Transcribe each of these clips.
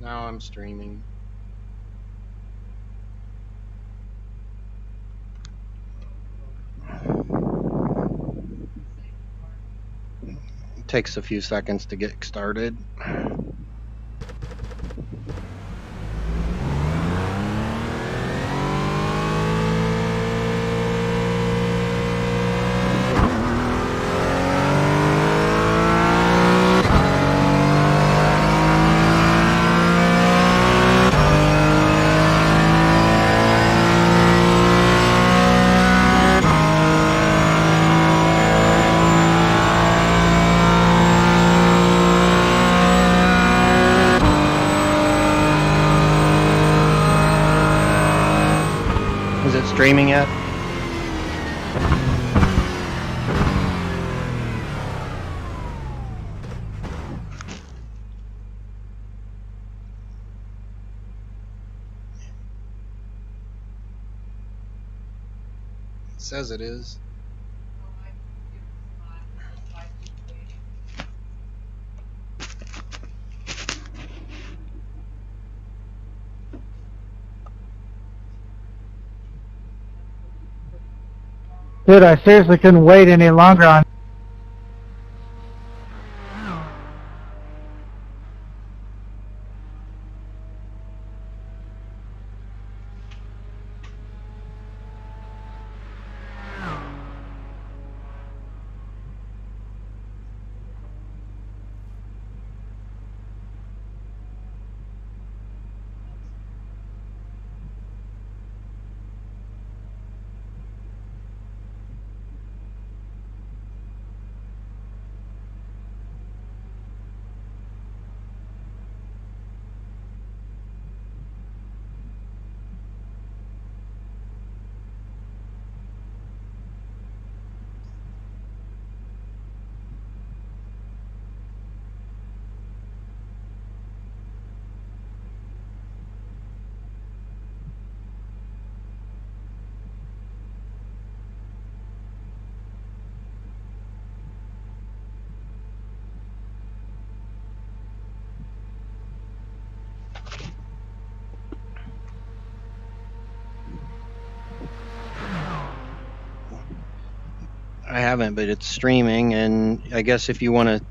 Now I'm streaming. It takes a few seconds to get started. Is it streaming yet? It says it is. Dude, I seriously couldn't wait any longer on. I haven't, but it's streaming, and I guess if you want to,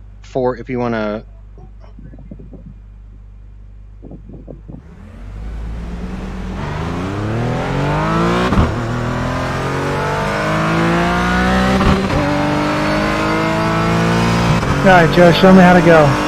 Alright, Joe, show me how to go.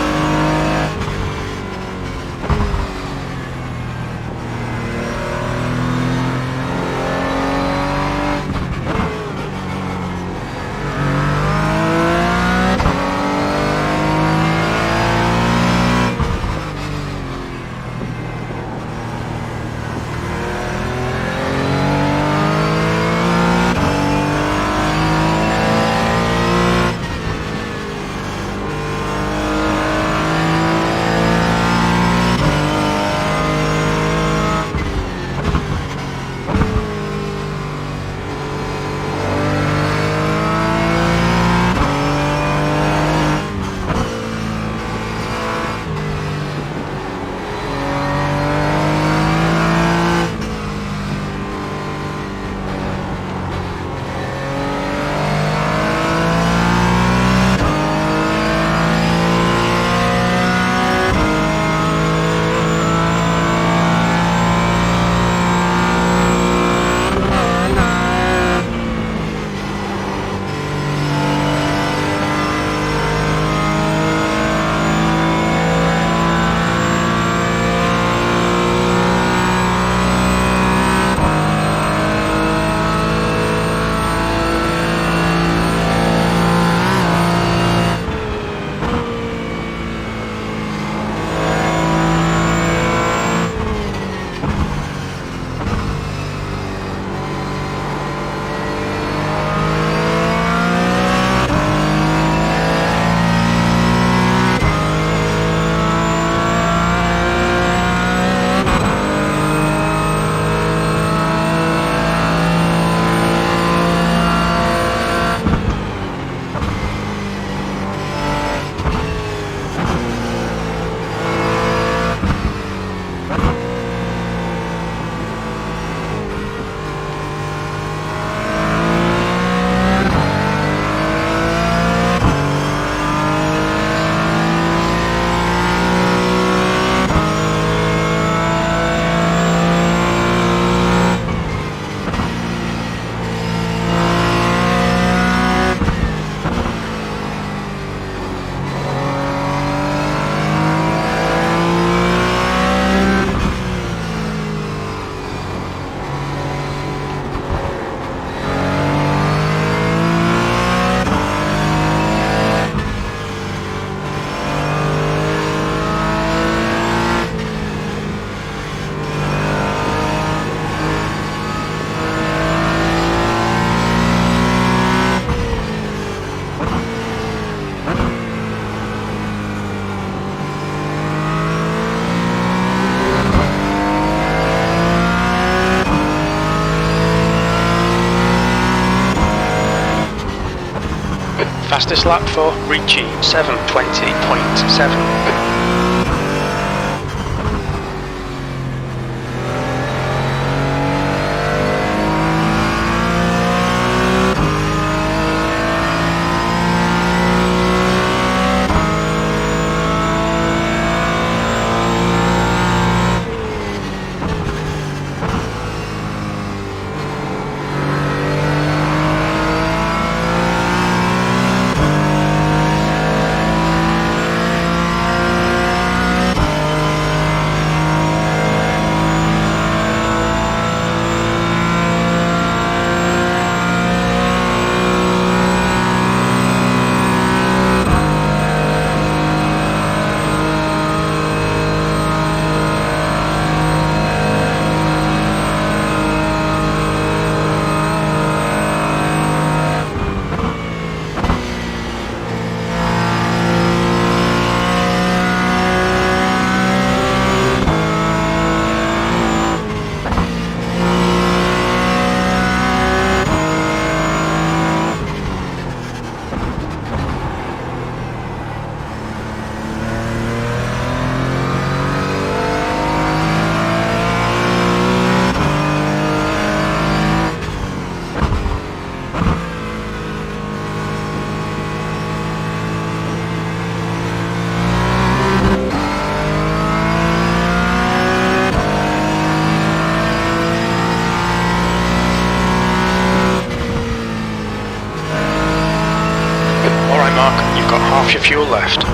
Fastest lap for Ricci, 7:20.7. Mark, you've got half your fuel left.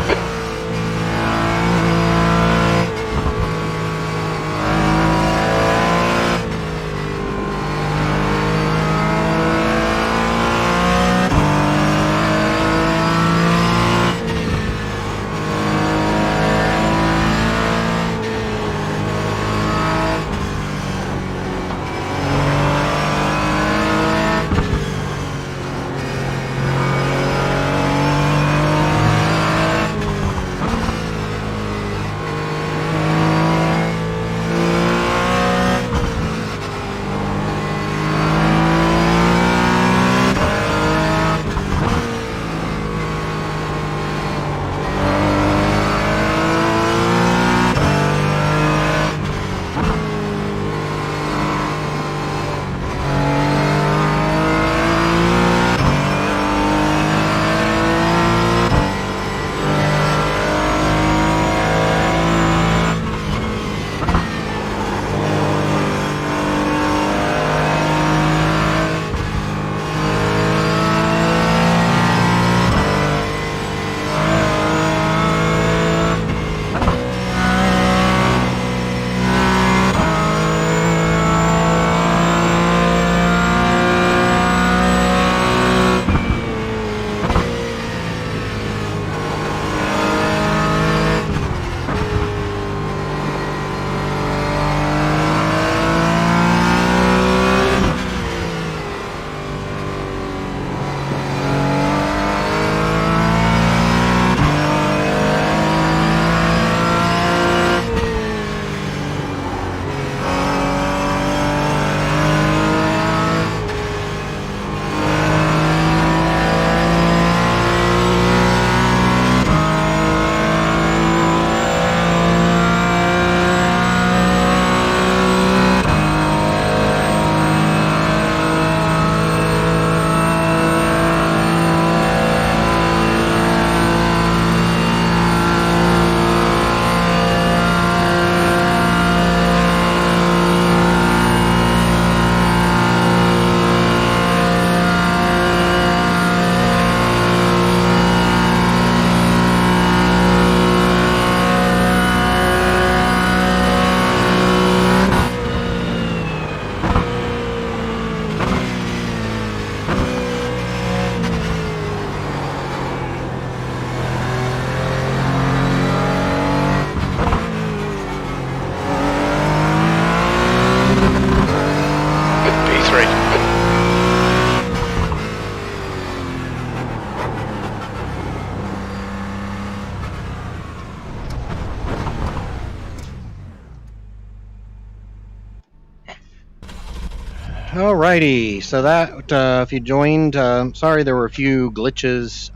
Alrighty, so that if you joined, sorry there were a few glitches.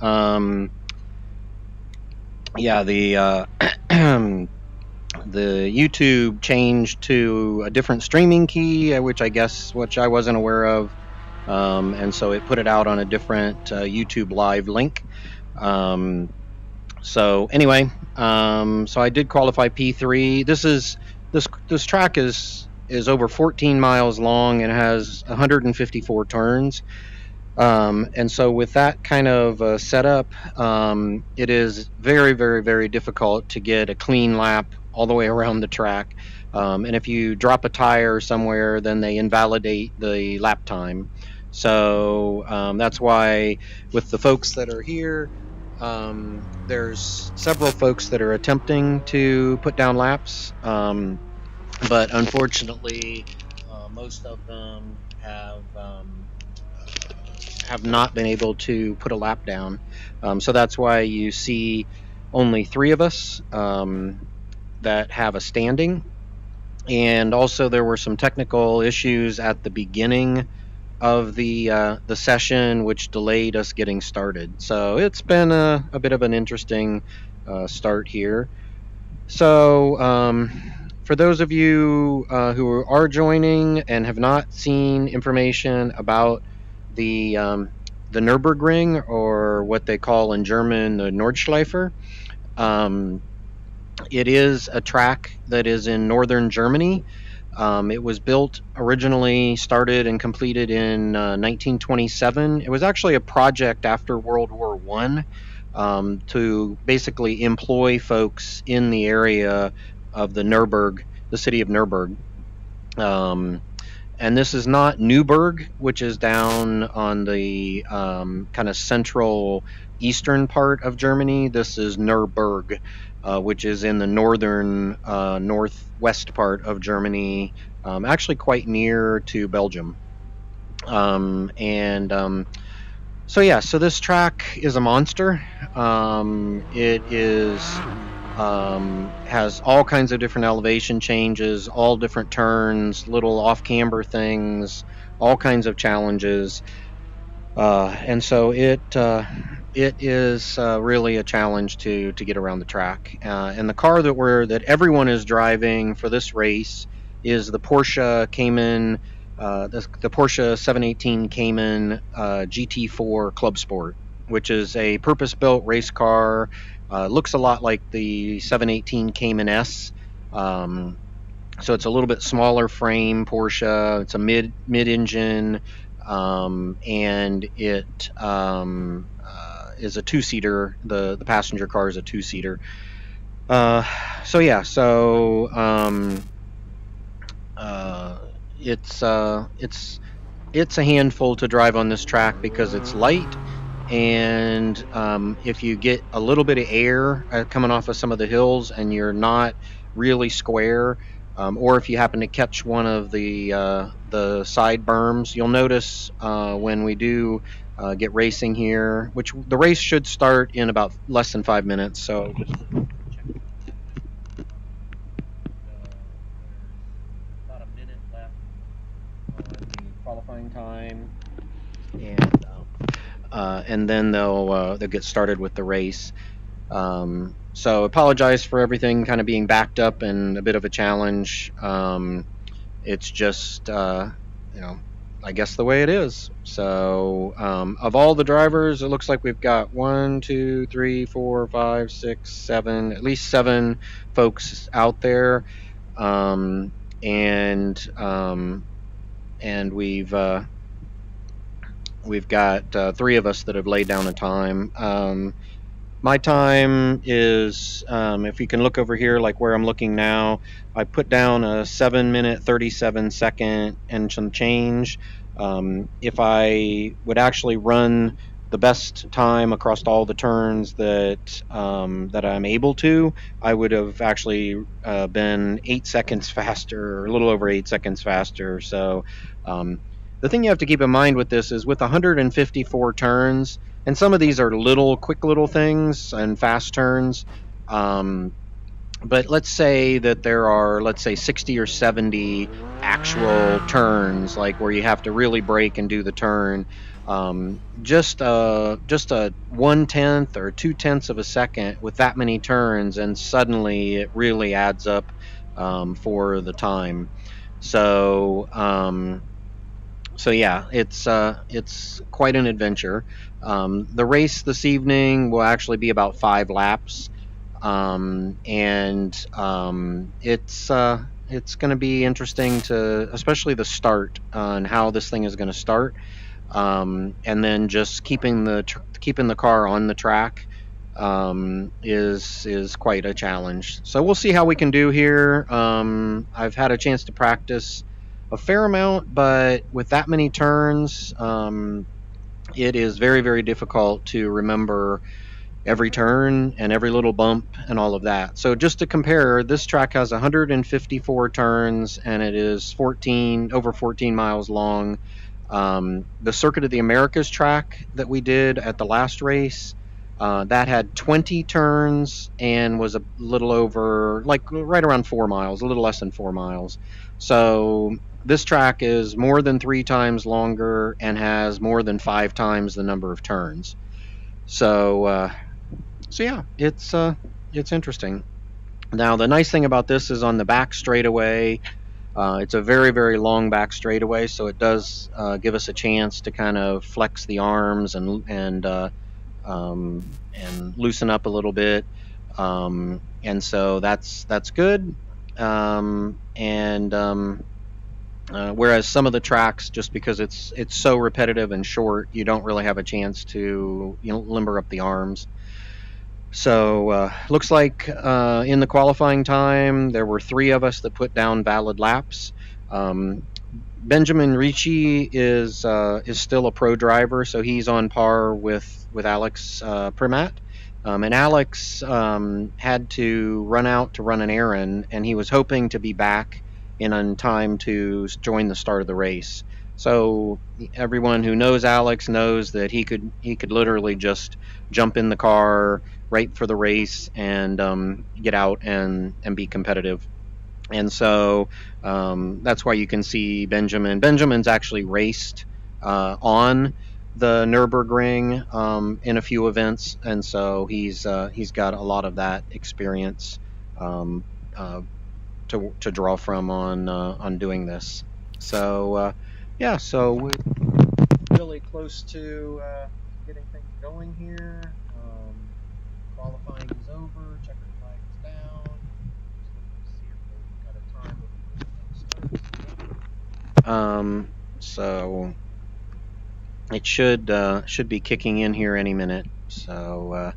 Yeah, the the YouTube changed to a different streaming key, which I wasn't aware of, and so it put it out on a different YouTube live link. So anyway, so I did qualify P3. This track is over 14 miles long and has 154 turns. And so with that kind of setup, it is very, very, very difficult to get a clean lap all the way around the track. And if you drop a tire somewhere, then they invalidate the lap time. So that's why with the folks that are here, there's several folks that are attempting to put down laps. But unfortunately, most of them have not been able to put a lap down. So that's why you see only 3 of us that have a standing. And also there were some technical issues at the beginning of the session, which delayed us getting started. So it's been a bit of an interesting start here. So for those of you who are joining and have not seen information about the Nurburgring, or what they call in German the Nordschleife, it is a track that is in northern Germany. It was started and completed in 1927. It was actually a project after World War I to basically employ folks in the area of the city of Nurburgring. And this is not Newburgh, which is down on the kind of central eastern part of Germany. This is Nurburgring, which is in the northern northwest part of Germany, actually quite near to Belgium. So this track is a monster. It has all kinds of different elevation changes, all different turns, little off-camber things, all kinds of challenges, and so it is really a challenge to get around the track. And the car that everyone is driving for this race is the Porsche Cayman, the Porsche 718 Cayman GT4 Club Sport, which is a purpose-built race car. Looks a lot like the 718 Cayman S. So it's a little bit smaller frame Porsche. It's a mid-engine, and it is a 2-seater. The passenger car is a 2-seater. It's a handful to drive on this track because it's light, and if you get a little bit of air coming off of some of the hills and you're not really square, or if you happen to catch one of the side berms, you'll notice when we do get racing here, which the race should start in about less than 5 minutes. So just about a minute left on the qualifying time, and then they'll get started with the race. So apologize for everything kind of being backed up and a bit of a challenge. It's just I guess the way it is. So of all the drivers, it looks like we've got 1, 2, 3, 4, 5, 6, 7, at least 7 folks out there, and we've got 3 of us that have laid down a time. My time is, if you can look over here, like where I'm looking now, I put down a 7-minute 37-second and some change. If I would actually run the best time across all the turns that I'm able to, I would have actually been 8 seconds faster, or a little over 8 seconds faster. So the thing you have to keep in mind with this is with 154 turns, and some of these are quick little things and fast turns, But let's say that there are, let's say, 60 or 70 actual turns, like where you have to really brake and do the turn. Just a 1/10 or 2/10 of a second with that many turns, and suddenly it really adds up for the time. So so yeah, it's quite an adventure. The race this evening will actually be about 5 laps, and it's going to be interesting to, especially the start and how this thing is going to start, and then just keeping the car on the track is quite a challenge. So we'll see how we can do here. I've had a chance to practice a fair amount, but with that many turns, it is very, very difficult to remember every turn and every little bump and all of that. So just to compare, this track has 154 turns and it is over 14 miles long. The Circuit of the Americas track that we did at the last race, that had 20 turns and was a little over, like right around 4 miles, a little less than 4 miles. So this track is more than 3 times longer and has more than 5 times the number of turns. So yeah, it's interesting. Now the nice thing about this is on the back straightaway. It's a very, very long back straightaway, so it does give us a chance to kind of flex the arms and loosen up a little bit. And so that's good. Whereas some of the tracks, just because it's so repetitive and short, you don't really have a chance to limber up the arms. So looks like in the qualifying time there were 3 of us that put down valid laps. Um, Benjamin Ricci is still a pro driver, so he's on par with Alex Primat. And Alex had to run out to run an errand, and he was hoping to be back in time to join the start of the race. So everyone who knows Alex knows that he could literally just jump in the car right for the race and get out and be competitive. And so that's why you can see Benjamin. Benjamin's actually raced on the Nurburgring in a few events, and so he's got a lot of that experience um, uh, to draw from on doing this. So yeah, so we're really close to getting things going here. Qualifying is over. Checkered flag is down. Just looking to see if they've got a time before the thing starts. So it should be kicking in here any minute. So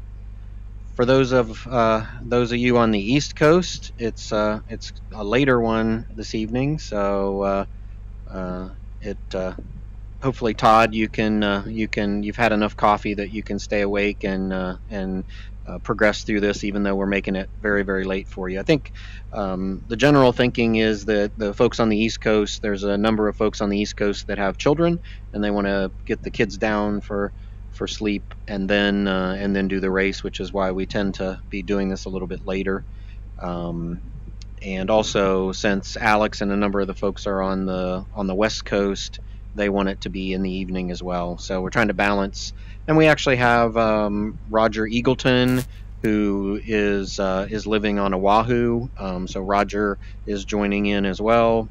for those of you on the East Coast, it's a later one this evening. So it hopefully, Todd, you've had enough coffee that you can stay awake and progress through this, even though we're making it very, very late for you. I think the general thinking is that the folks on the East Coast, there's a number of folks on the East Coast that have children, and they want to get the kids down for sleep and then do the race, which is why we tend to be doing this a little bit later. Um, and also, since Alex and a number of the folks are on the West Coast, they want it to be in the evening as well. So we're trying to balance. And we actually have Roger Eagleton, who is living on Oahu. So Roger is joining in as well.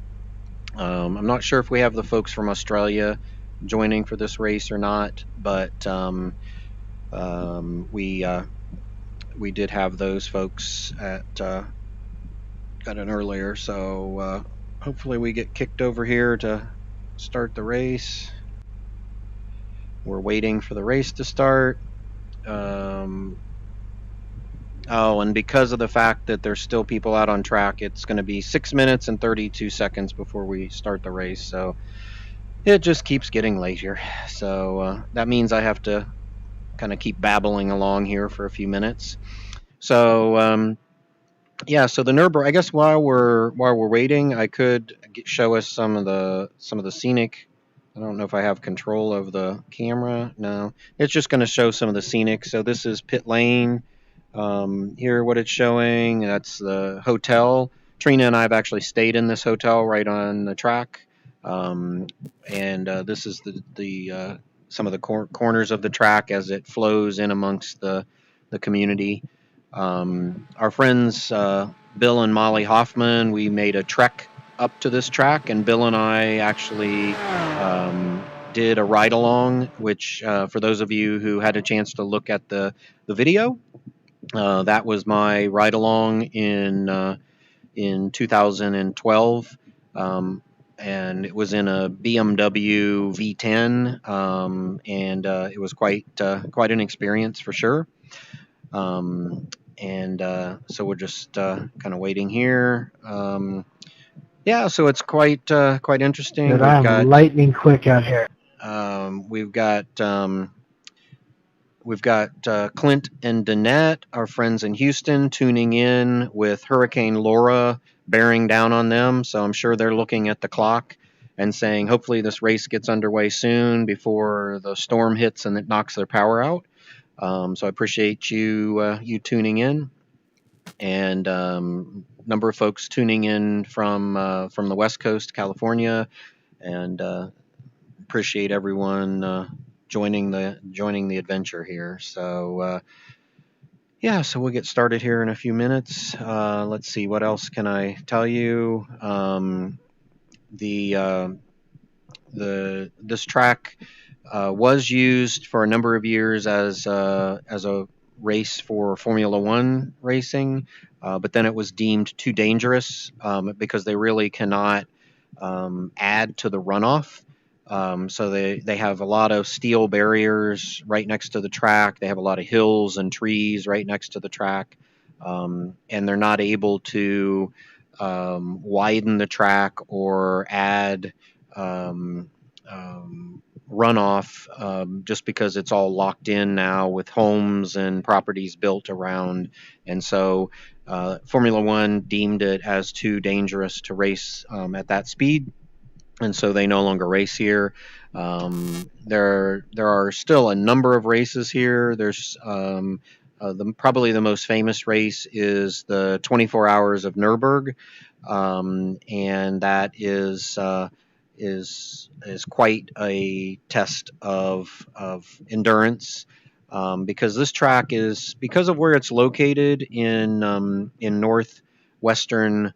I'm not sure if we have the folks from Australia joining for this race or not, but we did have those folks at an earlier. So hopefully we get kicked over here to start the race. We're waiting for the race to start. Oh, and because of the fact that there's still people out on track, it's going to be 6 minutes and 32 seconds before we start the race. So it just keeps getting later. So that means I have to kind of keep babbling along here for a few minutes. So yeah, so the Nurburgring. I guess while we're waiting, I could show us some of the scenic. I don't know if I have control of the camera. No, it's just going to show some of the scenic. So this is pit lane. Here, what it's showing, that's the hotel. Trina and I have actually stayed in this hotel right on the track. Um, and this is the some of the corners of the track as it flows in amongst the community. Our friends Bill and Molly Hoffman, we made a trek up to this track, and Bill and I actually did a ride along, which for those of you who had a chance to look at the video, that was my ride along in 2012, and it was in a BMW V10, and it was quite an experience for sure. And so we're just kind of waiting here. Yeah, so it's quite interesting. Dude, I'm lightning quick out here. We've got Clint and Danette, our friends in Houston, tuning in with Hurricane Laura bearing down on them. So I'm sure they're looking at the clock and saying, hopefully this race gets underway soon before the storm hits and it knocks their power out. So I appreciate you tuning in, and number of folks tuning in from the West Coast, California, and appreciate everyone joining the adventure here. So yeah, so we'll get started here in a few minutes. Let's see, what else can I tell you? This track was used for a number of years as a race for Formula One racing, but then it was deemed too dangerous because they really cannot add to the runoff. So they have a lot of steel barriers right next to the track. They have a lot of hills and trees right next to the track, and they're not able to widen the track or add runoff just because it's all locked in now with homes and properties built around. And so Formula One deemed it as too dangerous to race at that speed, and so they no longer race here. There are still a number of races here. There's probably the most famous race is the 24 Hours of Nurburgring, and that is quite a test of endurance. Because this track is, because of where it's located in northwestern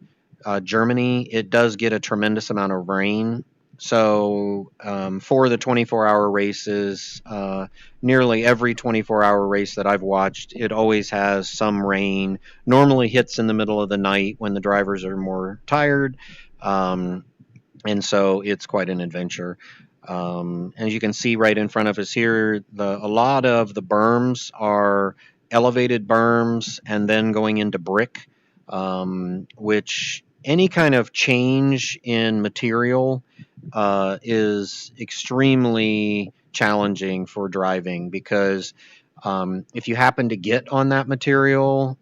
Germany, it does get a tremendous amount of rain. So for the 24-hour races, nearly every 24-hour race that I've watched, it always has some rain. Normally hits in the middle of the night when the drivers are more tired, and so it's quite an adventure. As you can see right in front of us here, a lot of the berms are elevated berms and then going into brick, which any kind of change in material is extremely challenging for driving, because if you happen to get on that material,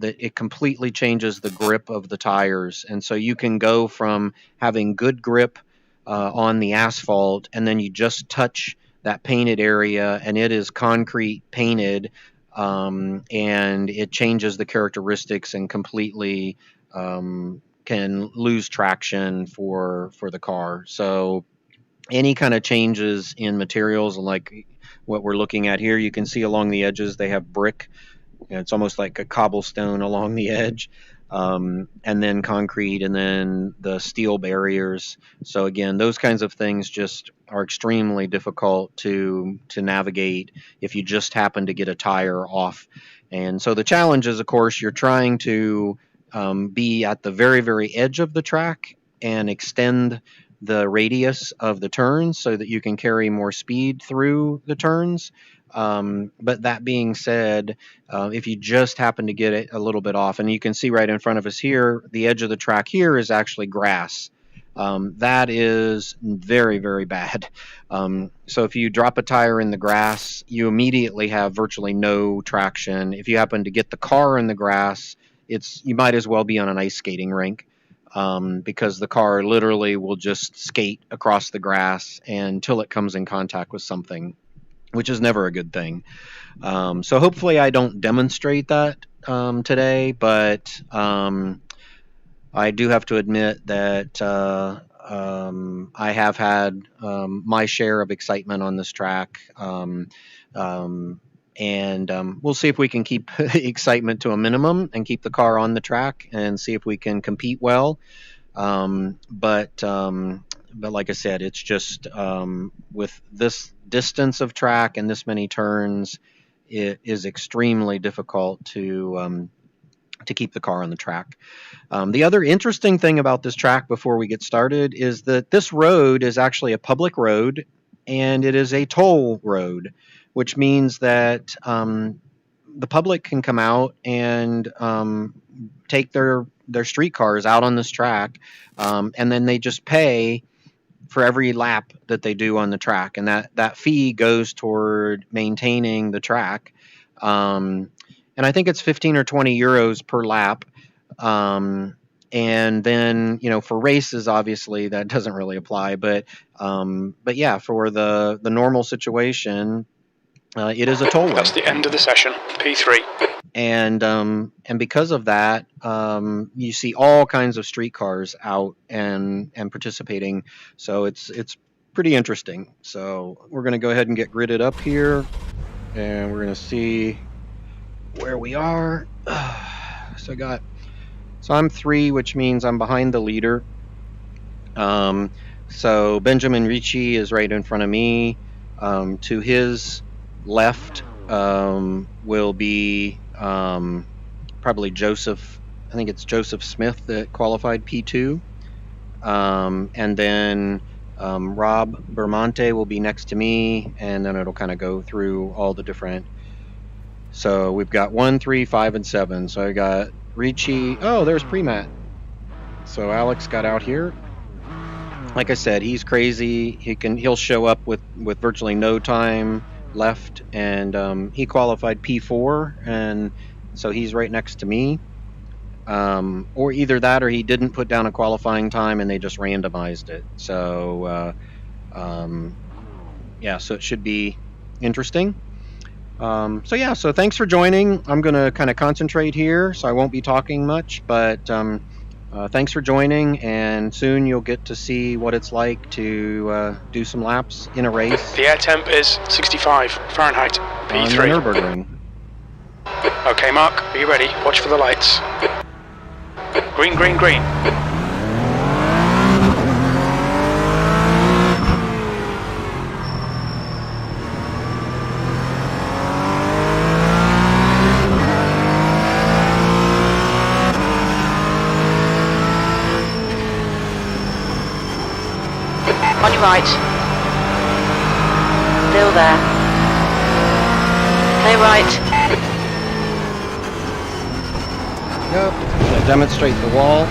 it completely changes the grip of the tires. And so you can go from having good grip on the asphalt, and then you just touch that painted area and it is concrete painted, and it changes the characteristics and completely can lose traction for the car. So any kind of changes in materials, like what we're looking at here, you can see along the edges they have brick. It's almost like a cobblestone along the edge, and then concrete, and then the steel barriers. So again, those kinds of things just are extremely difficult to navigate if you just happen to get a tire off. And so the challenge is, of course, you're trying to be at the very, very edge of the track and extend the radius of the turns so that you can carry more speed through the turns. But that being said, if you just happen to get it a little bit off, and you can see right in front of us here, the edge of the track here is actually grass. That is very, very bad. So if you drop a tire in the grass, you immediately have virtually no traction. If you happen to get the car in the grass, you might as well be on an ice skating rink. Because the car literally will just skate across the grass until it comes in contact with something. which is never a good thing. So hopefully I don't demonstrate that today, but I do have to admit that I have had my share of excitement on this track. And we'll see if we can keep excitement to a minimum and keep the car on the track and see if we can compete well. But like I said, it's just with this distance of track and this many turns, it is extremely difficult to keep the car on the track. The other interesting thing about this track before we get started is that this road is actually a public road and it is a toll road, which means that the public can come out and take their streetcars out on this track, and then they just pay for every lap that they do on the track, and that fee goes toward maintaining the track. And I think it's 15 or 20 euros per lap. And then, for races, obviously that doesn't really apply, but yeah, for the normal situation, it is a tollway. That's the end of the session, P3. And because of that, you see all kinds of streetcars out and participating. So it's pretty interesting. So we're going to go ahead and get gridded up here, and we're going to see where we are. So I'm 3, which means I'm behind the leader. So Benjamin Ricci is right in front of me. To his left will be probably Joseph. I think it's Joseph Smith that qualified P2. And then Rob Bermonte will be next to me, and then it'll kind of go through all the different. So we've got 1, 3, 5, and 7. So I got Ricci. Oh, there's Premat. So Alex got out here. Like I said, he's crazy. He'll show up with virtually no time left, and he qualified P4, and so he's right next to me. Or either that, or he didn't put down a qualifying time, and they just randomized it. So yeah, so it should be interesting. So thanks for joining. I'm going to kind of concentrate here, so I won't be talking much, but thanks for joining, and soon you'll get to see what it's like to do some laps in a race. The air temp is 65 Fahrenheit, P3. On the Nurburgring. Okay, Mark, are you ready? Watch for the lights. Green, green, green. On your right. Still there. Clear right. Yep. Gonna demonstrate the wall.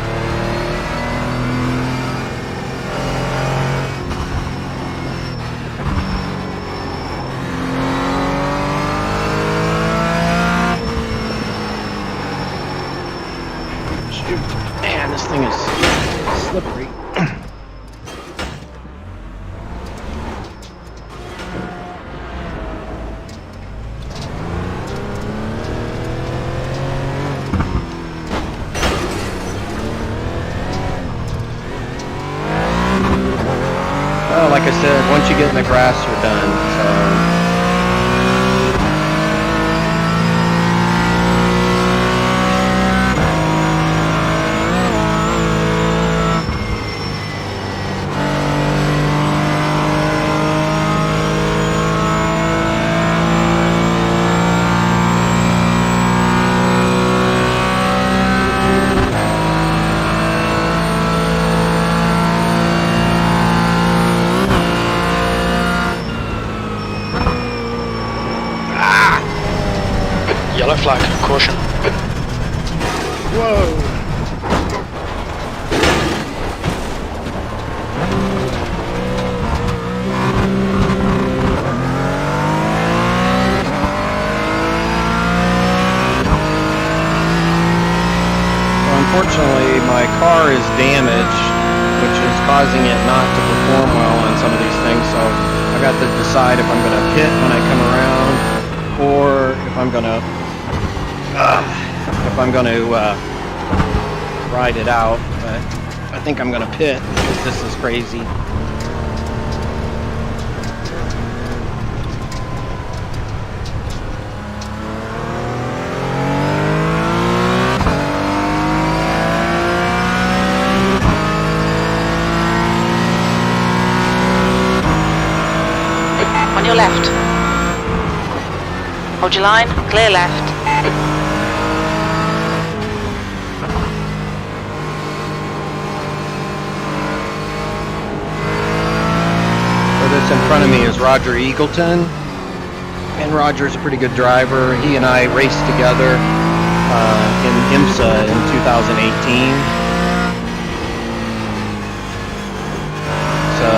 Shoot. Man, this thing is slippery. Well, like I said, once you get in the grass, you're done. So. Yellow flag, caution. Whoa! Unfortunately, my car is damaged, which is causing it not to perform well on some of these things, so I I got to decide if I'm going to pit when I come around, or if I'm going to ride it out. But I think I'm going to pit because this is crazy. On your left. Hold your line, clear left. So this in front of me is Roger Eagleton, and Roger's a pretty good driver. He and I raced together in IMSA in 2018. So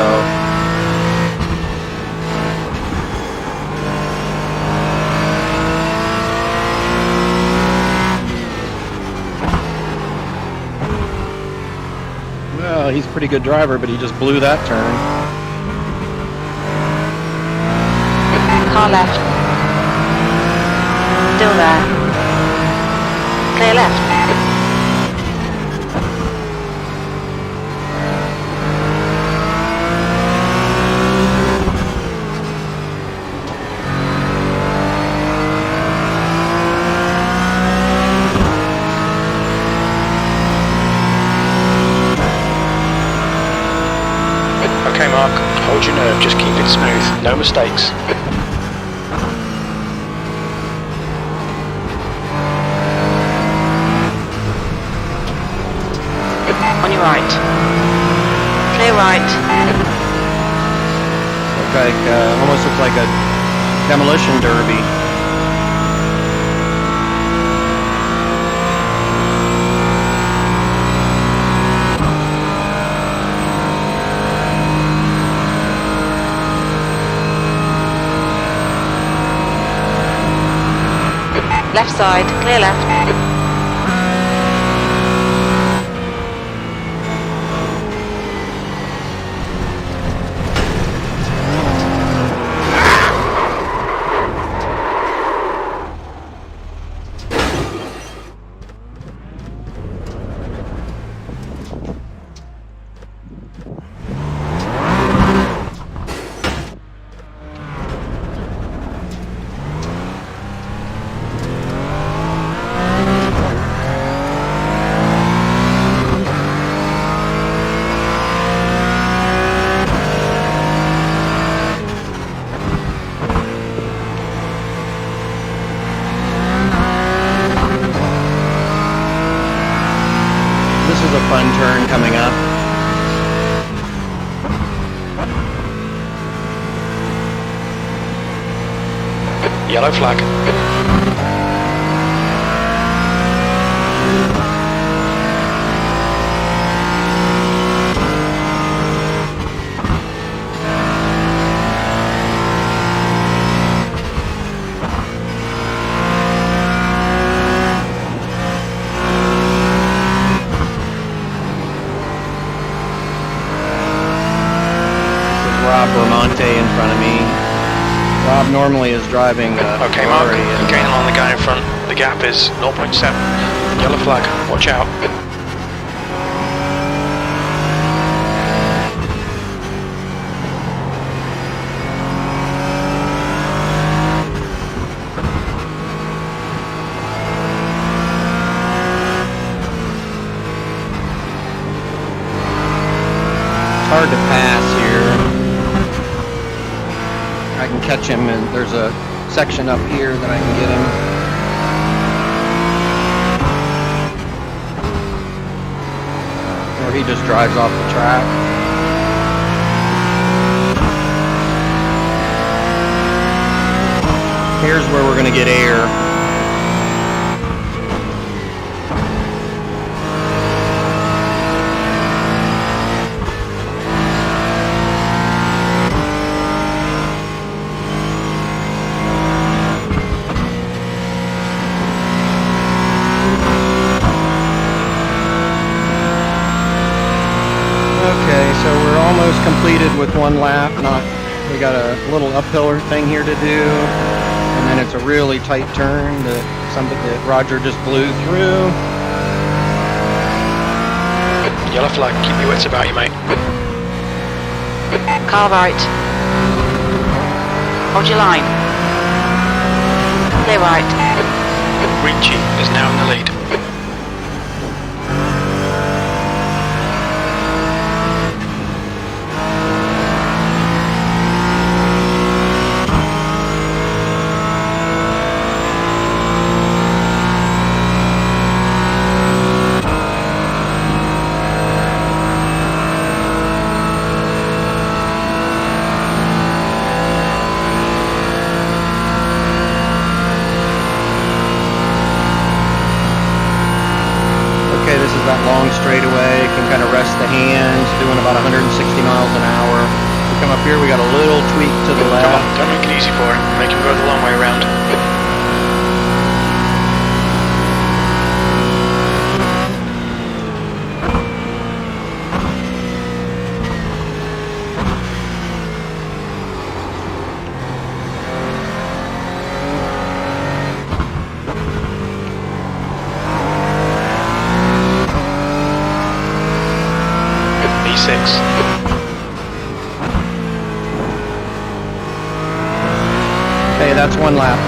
well, he's a pretty good driver, but he just blew that turn. Car left. Still there. Clear left. Okay, Mark, hold your nerve, just keep it smooth, no mistakes. On your right. Clear right. Almost looks like a demolition derby. Left side, clear left. This is a fun turn coming up. Yellow flag. Rob Bramante in front of me. Rob normally is driving Okay, Mark, Ferrari, you're gaining on the guy in front. The gap is 0.7. Yellow flag, watch out. It's hard to pass here. I can catch him, and there's a section up here that I can get him. Or he just drives off the track. Here's where we're going to get air. Okay, so we're almost completed with one lap. We got a little uphill thing here to do, and then it's a really tight turn that Roger just blew through. Yellow flag, keep your wits about you, mate. Car right. Hold your line. Clear right. Ricci is now in the lead. That long straightaway, can kind of rest the hands, doing about 160 miles an hour. We come up here, we got a little tweak to the left. Come on, don't make it easy for him. Make him go the long way around. E6. Okay, that's one lap.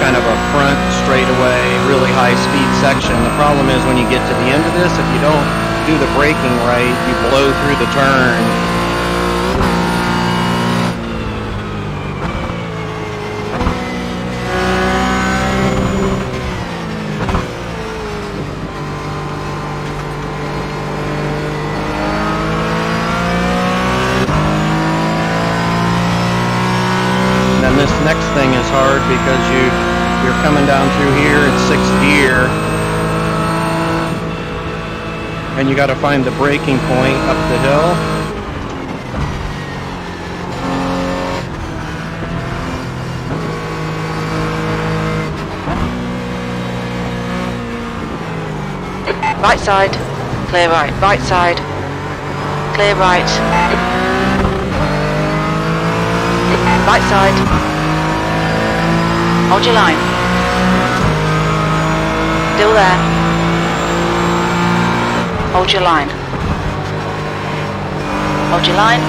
Kind of a front straightaway, really high speed section. The problem is when you get to the end of this, if you don't do the braking right, you blow through the turn. And then this next thing is hard because you're coming down through here in 6th gear, and you got to find the braking point up the hill. Right side. Clear right. Right side. Clear right. Right side. Hold your line. Still there. Hold your line. Hold your line.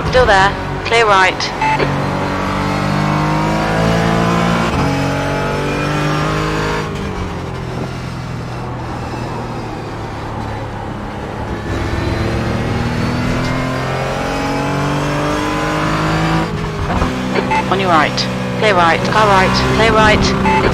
Still there. Clear right. On your right. Clear right. Car right. Clear right.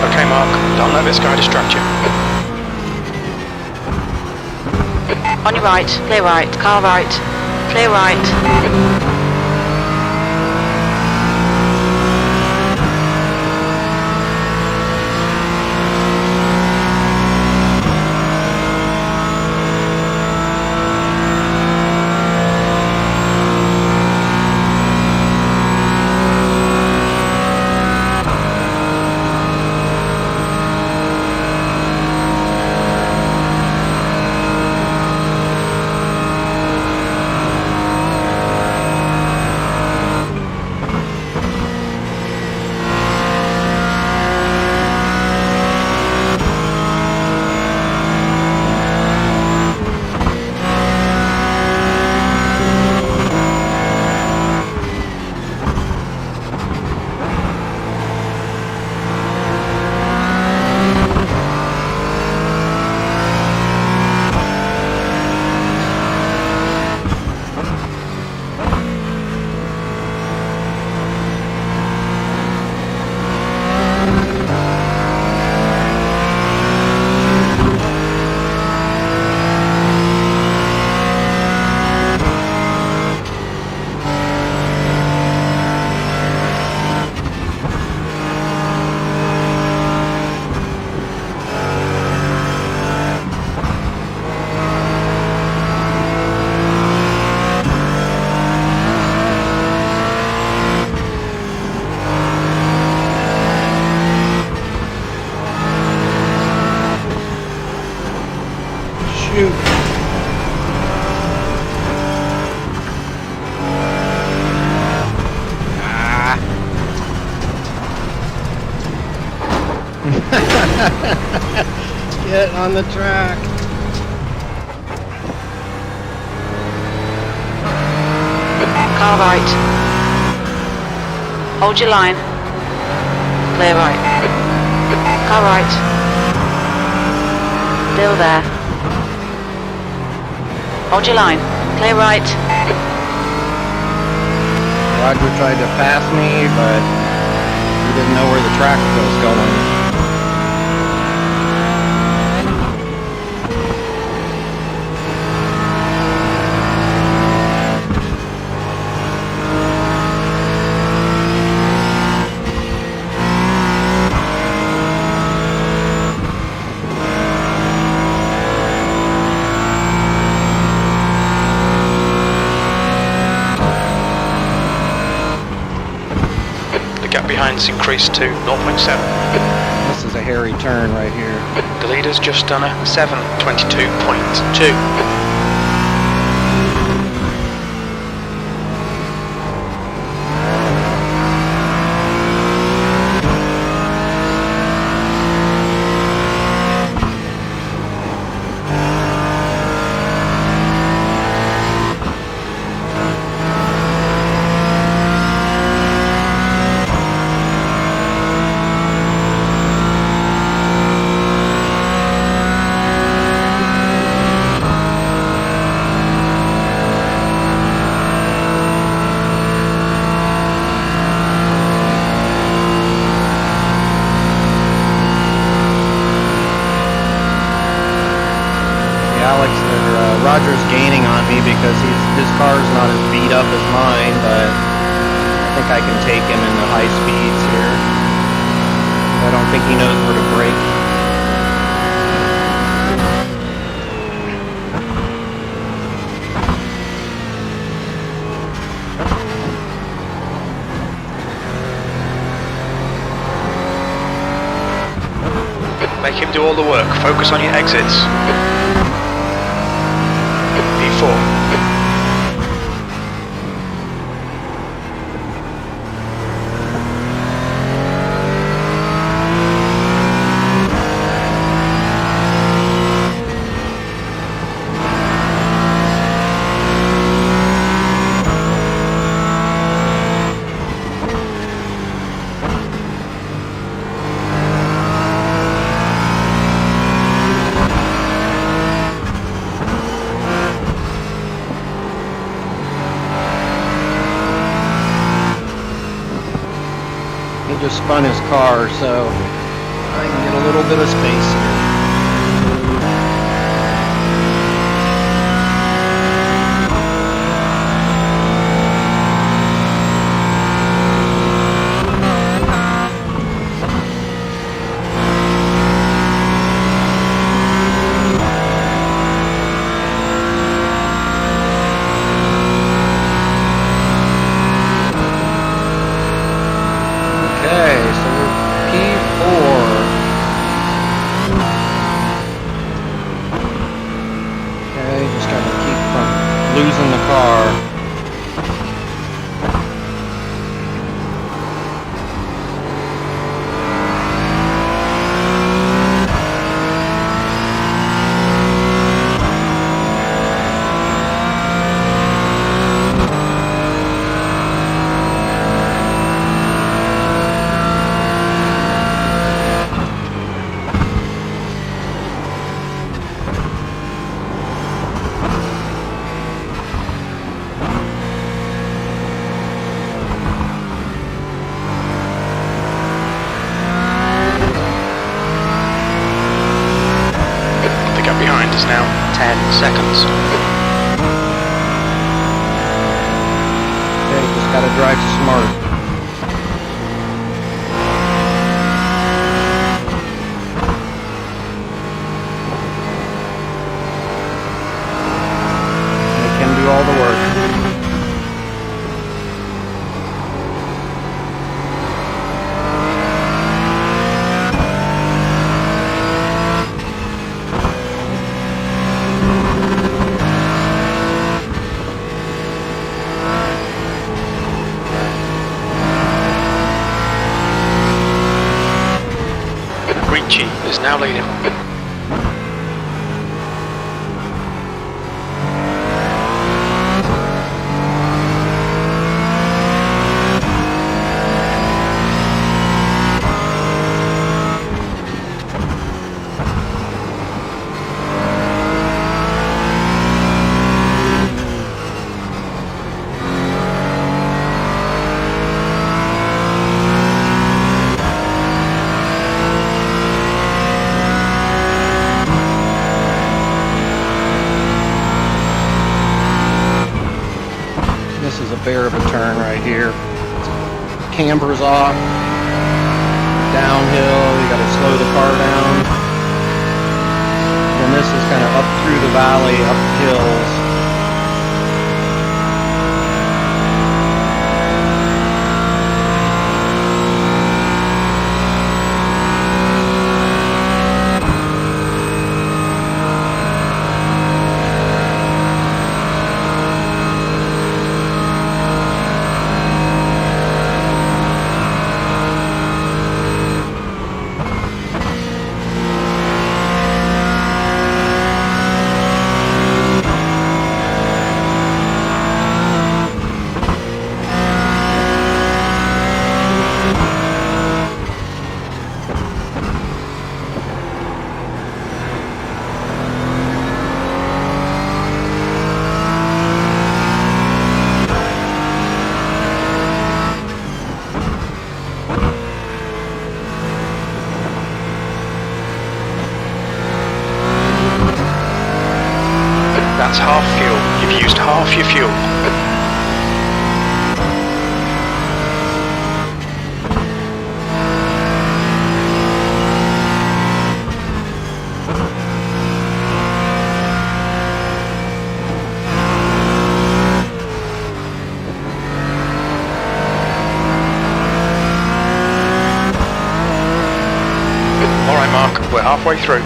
Okay, Mark, don't let this guy distract you. On your right. Clear right. Car right. Clear right. Get on the track. Car right. Hold your line. Clear right. Car right. Still there. Hold your line. Clear right. Roger tried to pass me, but he didn't know where the track was going. Gap behind's increased to 0.7. This is a hairy turn right here. The leader's just done a 7:22.2. Roger's gaining on me because his car's not as beat up as mine, but I think I can take him in the high speeds here. I don't think he knows where to brake. Make him do all the work. Focus on your exits. P4. He just spun his car, so I can get a little bit of space here. Okay, so we're P4. Okay, just gotta keep from losing the car. The gap behind is now 10 seconds. Okay, just gotta drive smart. Make him do all the work. now leading. This is a bear of a turn right here. Camber's off. Downhill, you got to slow the car down. And this is kind of up through the valley, up hills. That's half fuel. You've used half your fuel. All right, Mark, we're halfway through.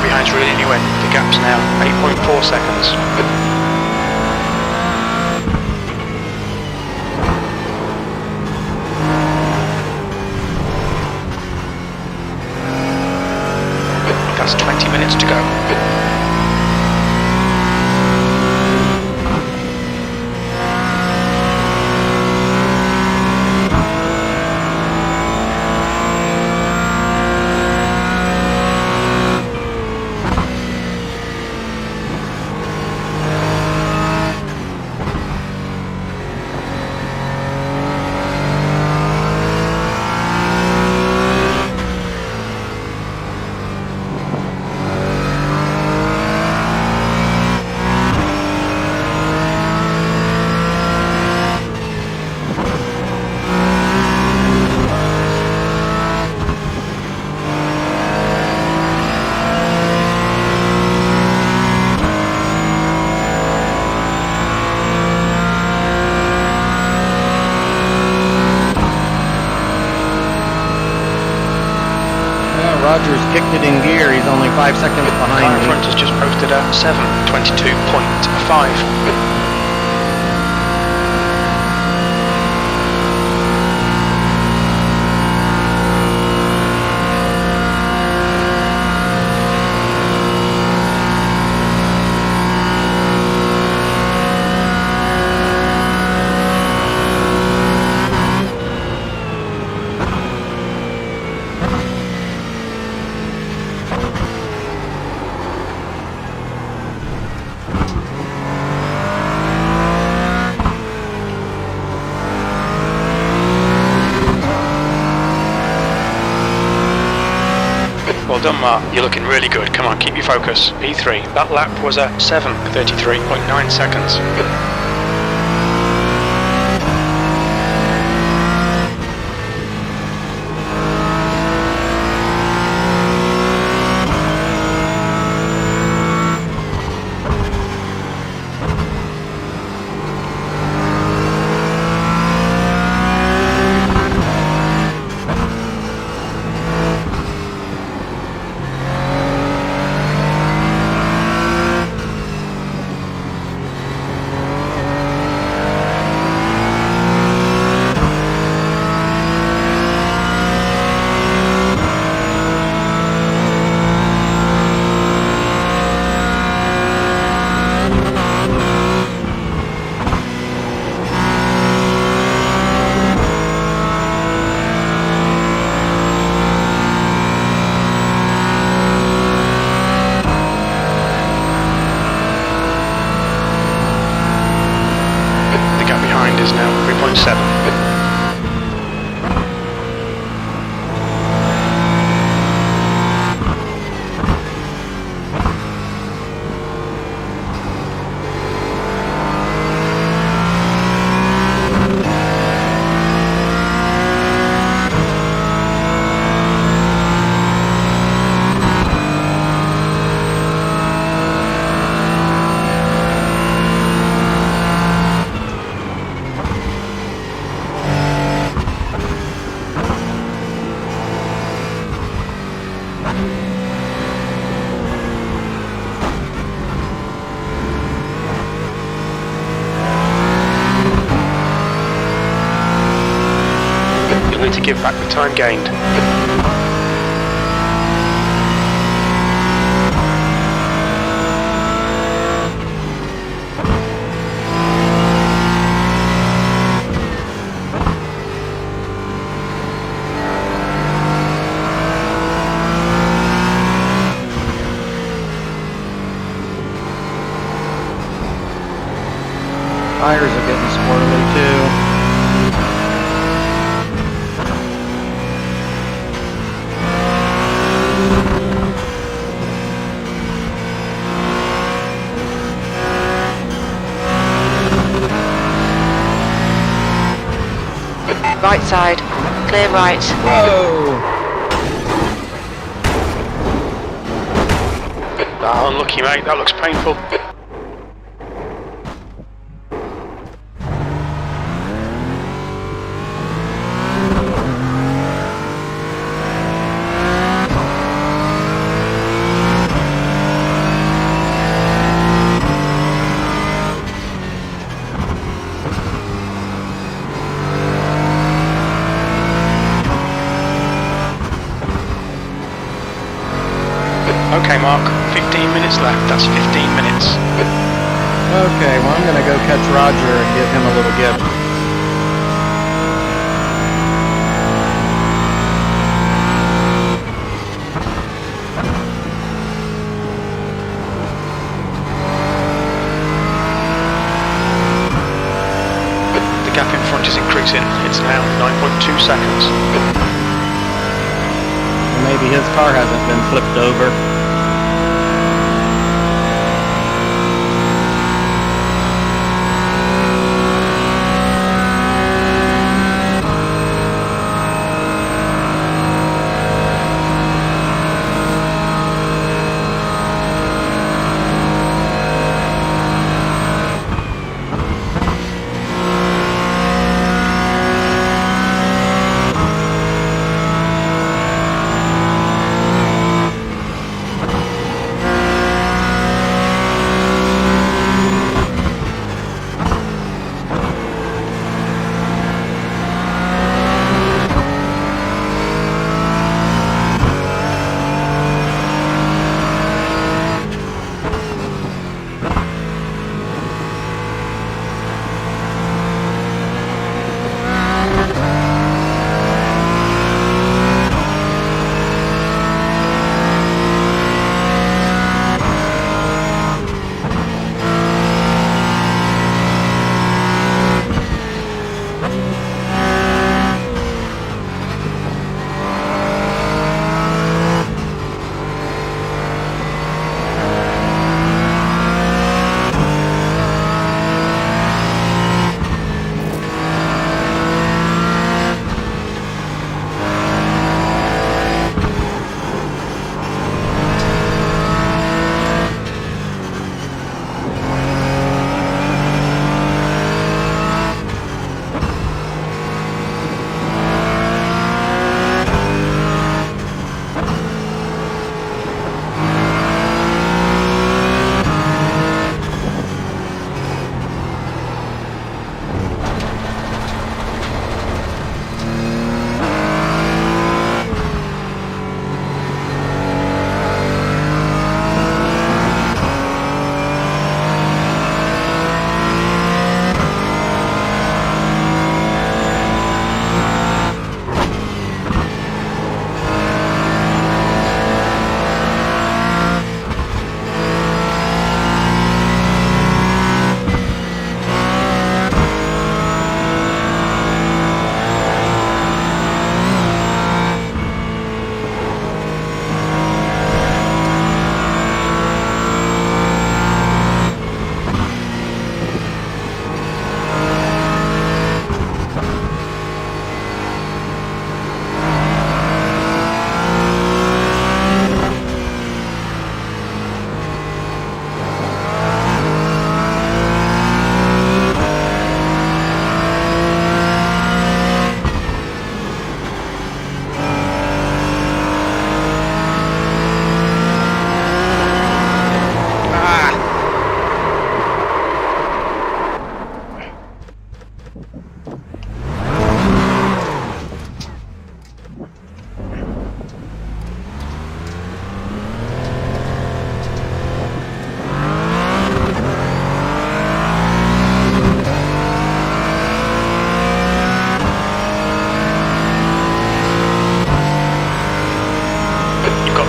Behind's reeling you in. The gap's now 8.4 seconds. That's 20 minutes to go. Roger's kicked it in gear. He's only 5 seconds behind Car in me. front has just posted a 7:22.5. done, Mark. You're looking really good. Come on, keep your focus. P3. That lap was a 7:33.9 seconds. Is now 3.7. You'll need to give back the time gained. Tires are getting squirrely too. Right side, clear right. Whoa! Oh, unlucky, mate. That looks painful. Okay, Mark, 15 minutes left. That's 15 minutes. Okay, well, I'm going to go catch Roger and give him a little gift. The gap in front is increasing. It's now 9.2 seconds. Well, maybe his car hasn't been flipped over.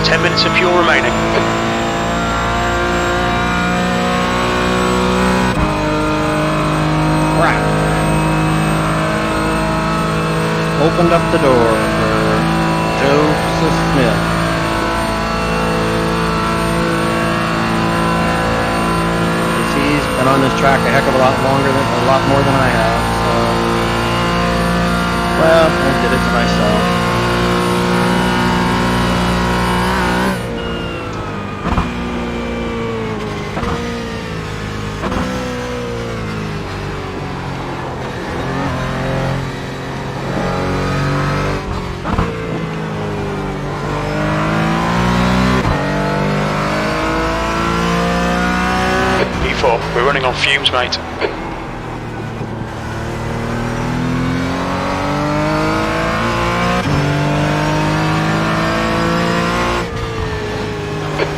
10 minutes of fuel remaining. Crap. Opened up the door for Joseph Smith. He's been on this track a heck of a lot more than I have. So, well, I did it to myself. We're running on fumes, mate.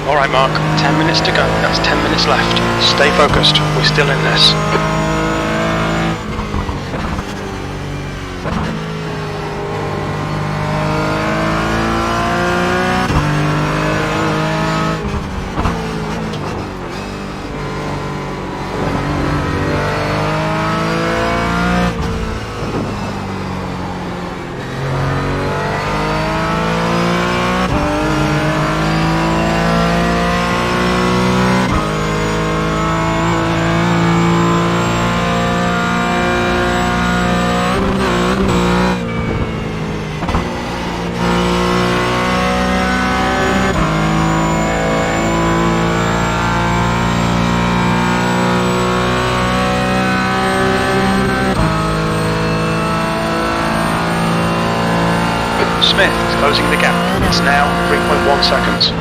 Alright Mark, 10 minutes to go. That's 10 minutes left. Stay focused. We're still in this. Smith is closing the gap. It's now 3.1 seconds.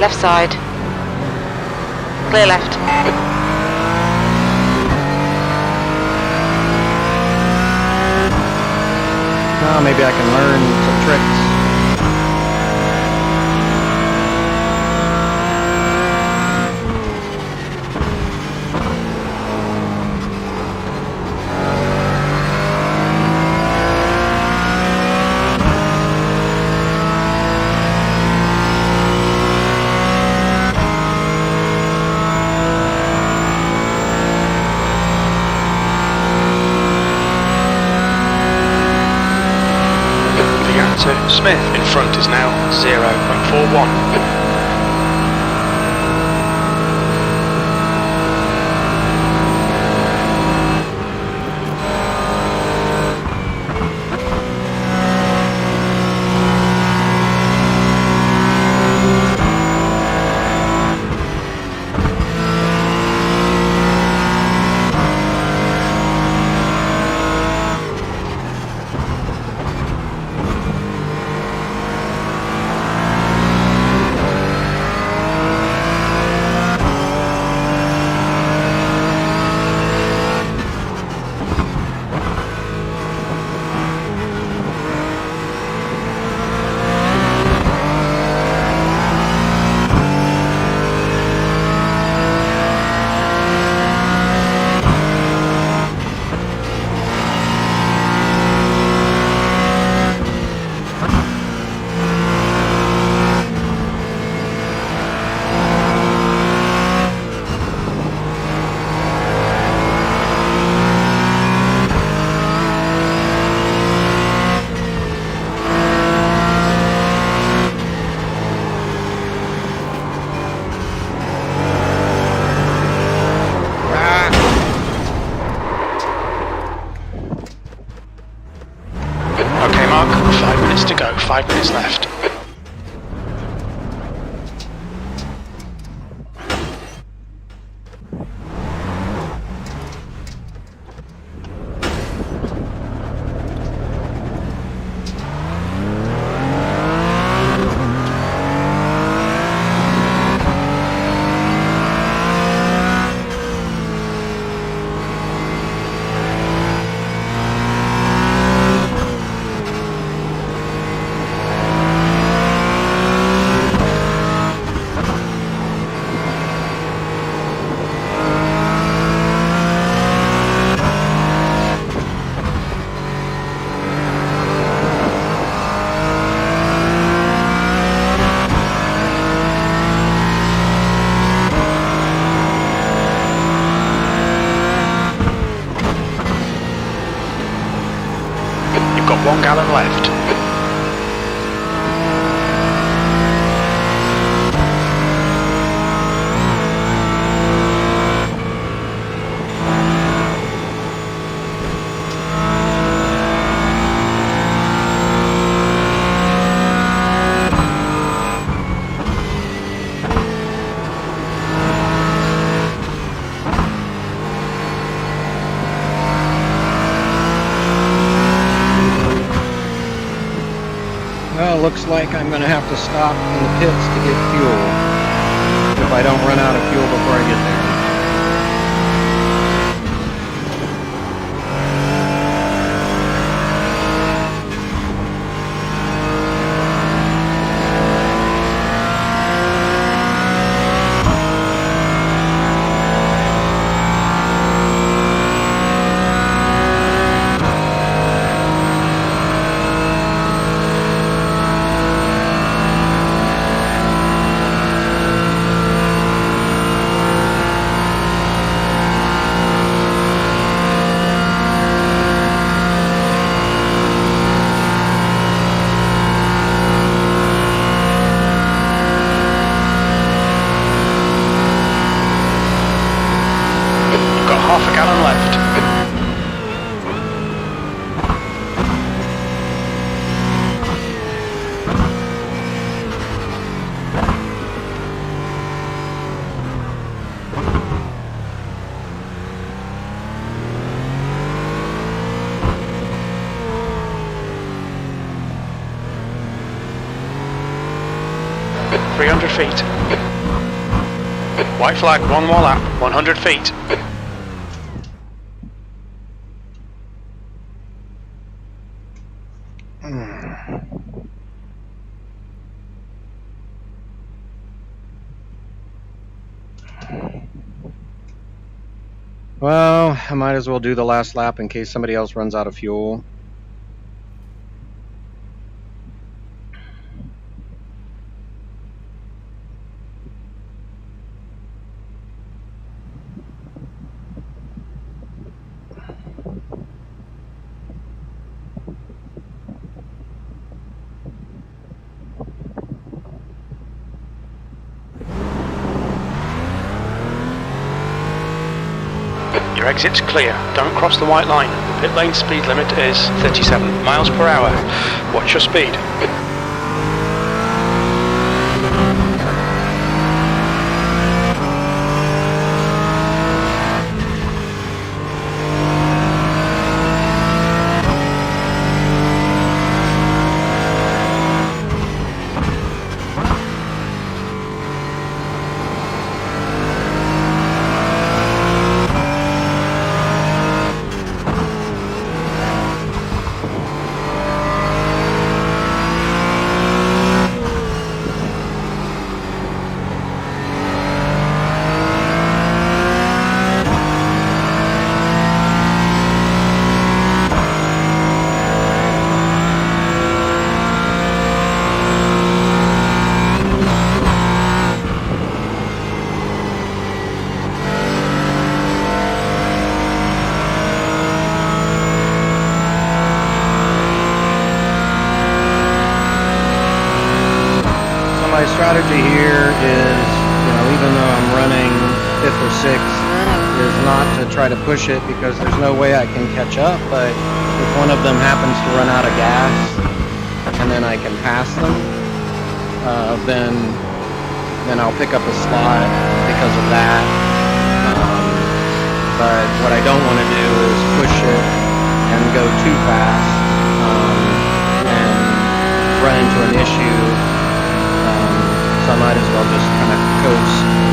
Left side. Clear left. Oh, maybe I can learn some tricks. Smith in front is now 0.41. 5 minutes left. You've got 1 gallon left. Well, looks like I'm going to have to stop in the pits to get fuel if I don't run out of fuel before I get there. Half a gallon left. – 300 feet. White flag, 1 more lap, 100 feet. Well, I might as well do the last lap in case somebody else runs out of fuel. Your exit's clear. Don't cross the white line. The pit lane speed limit is 37 miles per hour. Watch your speed. My strategy here is, even though I'm running 5th or 6th, is not to try to push it because there's no way I can catch up, but if one of them happens to run out of gas, and then I can pass them, then I'll pick up a slot because of that. But what I don't want to do is push it and go too fast and run into an issue. So I might as well just kind of coast.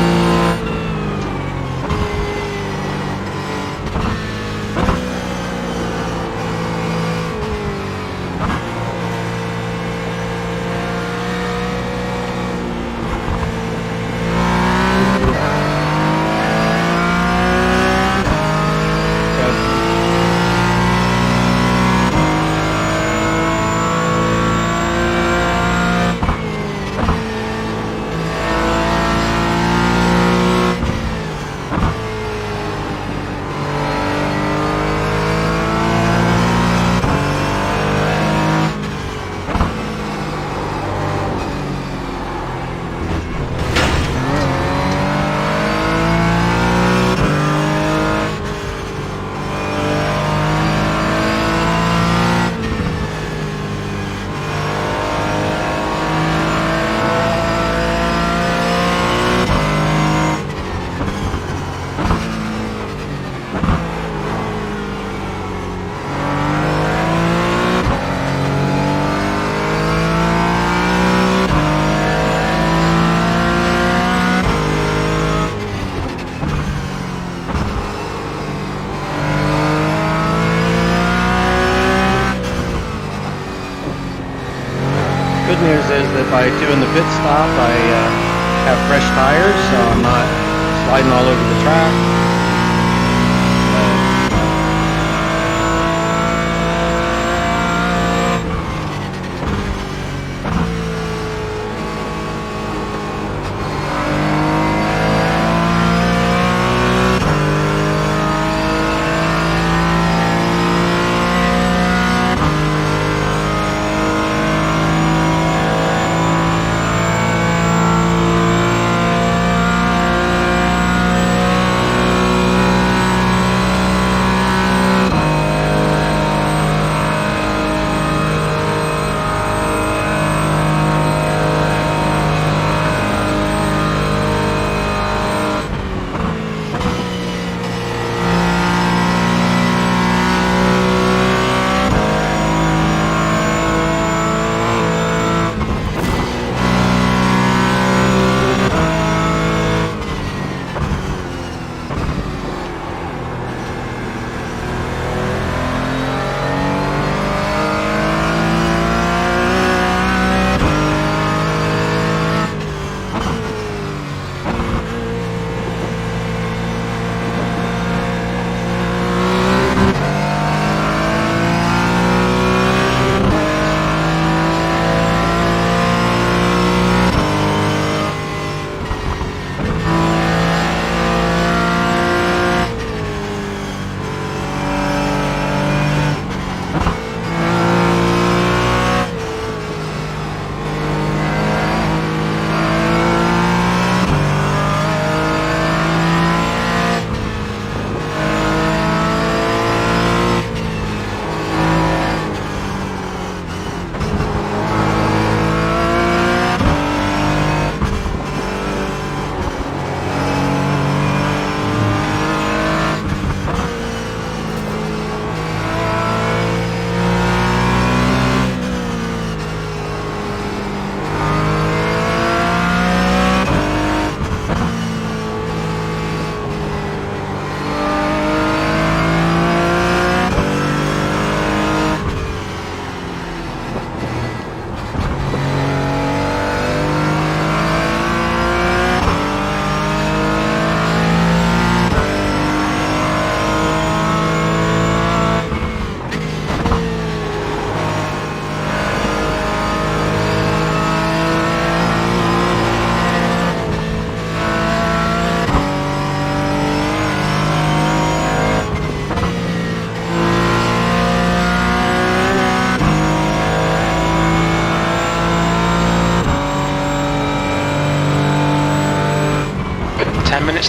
Good news is that by doing the pit stop, I have fresh tires, so I'm not sliding all over the track.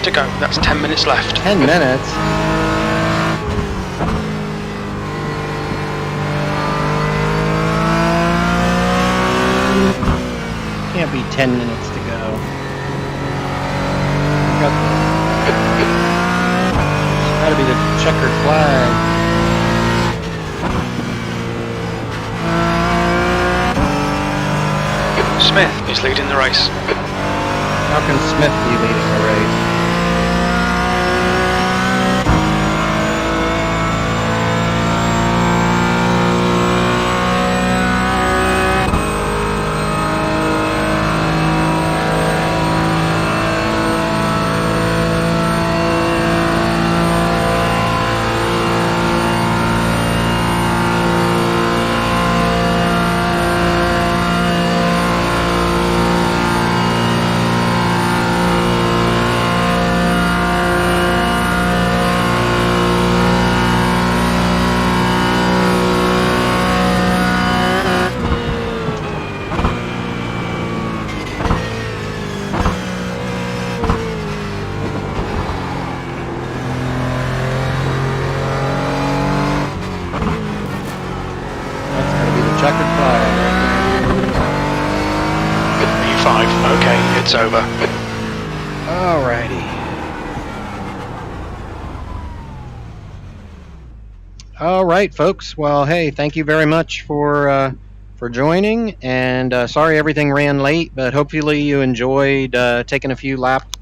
To go. That's 10 minutes left. 10 minutes? 10 minutes to go. Got to be the checkered flag. Smith is leading the race. How can Smith be leading the race? Checkered flag. P5, okay, it's over. Alrighty. All right, folks. Well, hey, thank you very much for joining, and sorry everything ran late, but hopefully you enjoyed taking a few laps